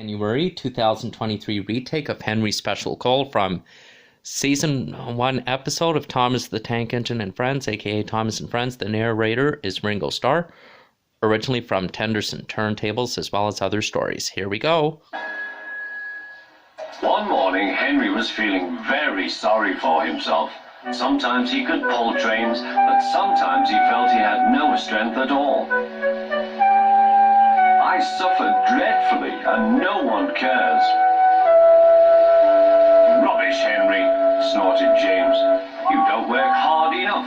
January 2023 retake of Henry's Special Call from Season 1 episode of Thomas the Tank Engine and Friends, aka Thomas and Friends. The narrator is Ringo Starr, originally from Tenderson Turntables, as well as other stories. Here we go. One morning, Henry was feeling very sorry for himself. Sometimes he could pull trains, but sometimes he felt he had no strength at all. I suffered dreadfully, and no one cares. Rubbish, Henry, snorted James. You don't work hard enough.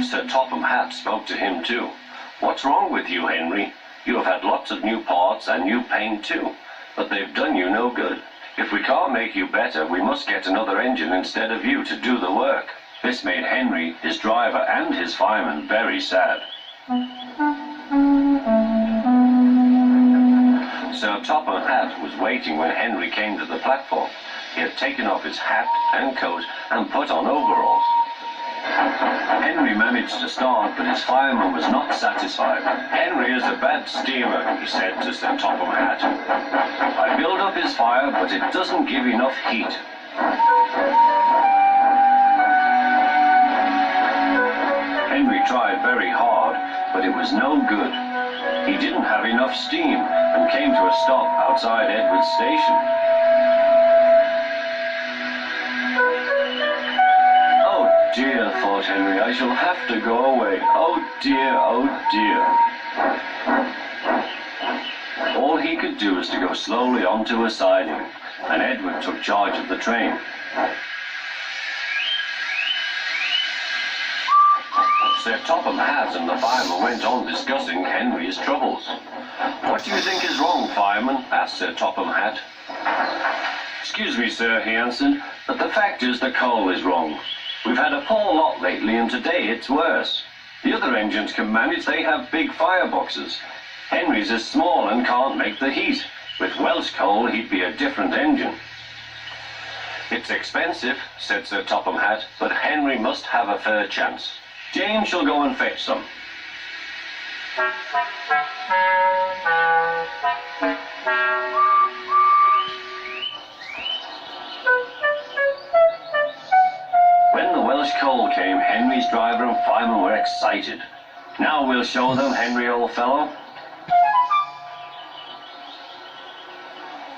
Sir Topham Hatt spoke to him too. What's wrong with you, Henry? You have had lots of new parts and new paint too, but they've done you no good. If we can't make you better, we must get another engine instead of you to do the work. This made Henry, his driver, and his fireman very sad. Sir Topham Hatt was waiting when Henry came to the platform. He had taken off his hat and coat and put on overalls. Henry managed to start, but his fireman was not satisfied. "Henry is a bad steamer," he said to Sir Topham Hatt. "I build up his fire, but it doesn't give enough heat." Henry tried very hard, but it was no good. He didn't have enough steam and came to a stop outside Edward's station. "Oh dear," thought Henry, "I shall have to go away. Oh dear, oh dear." All he could do was to go slowly onto a siding, and Edward took charge of the train. Sir Topham Hatt and the fireman went on discussing Henry's troubles. "What do you think is wrong, fireman?" asked Sir Topham Hatt. "Excuse me, sir," he answered, "but the fact is the coal is wrong. We've had a poor lot lately, and today it's worse. The other engines can manage, they have big fireboxes. Henry's is small and can't make the heat. With Welsh coal, he'd be a different engine." "It's expensive," said Sir Topham Hatt, "but Henry must have a fair chance. James shall go and fetch some." When the Welsh coal came, Henry's driver and fireman were excited. "Now we'll show them, Henry, old fellow."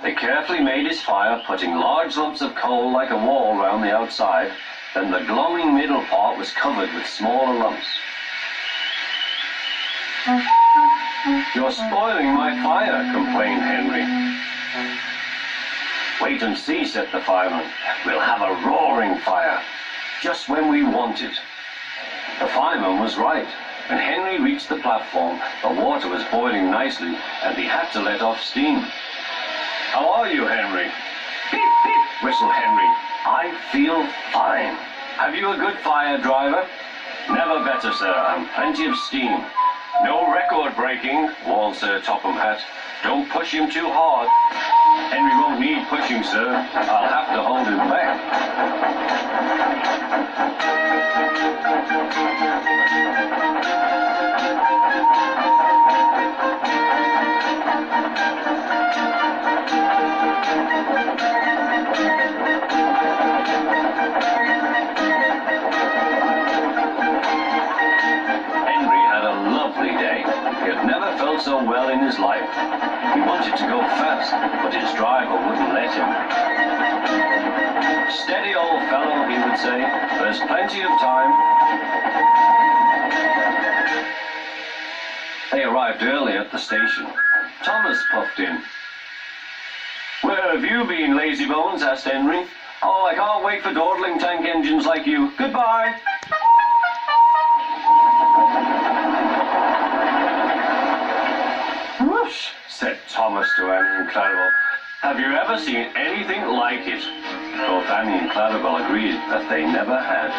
They carefully made his fire, putting large lumps of coal like a wall round the outside. Then the glowing middle part was covered with smaller lumps. "You're spoiling my fire," complained Henry. "Wait and see," said the fireman. "We'll have a roaring fire, just when we want it." The fireman was right. When Henry reached the platform, the water was boiling nicely, and he had to let off steam. "How are you, Henry?" "Beep, beep," whistled Henry. "I feel fine." "Have you a good fire, driver?" "Never better, sir, and plenty of steam." "No record breaking," warned Sir Topham Hatt. "Don't push him too hard." "Henry won't need pushing, sir. I'll have to hold him back." So well in his life. He wanted to go fast, but his driver wouldn't let him. "Steady, old fellow," he would say. "There's plenty of time." They arrived early at the station. Thomas puffed in. "Where have you been, lazybones?" asked Henry. "Oh, I can't wait for dawdling tank engines like you. Goodbye." "Whoosh," said Thomas to Annie and Clarabel. "Have you ever seen anything like it?" Both Annie and Clarabel agreed that they never had.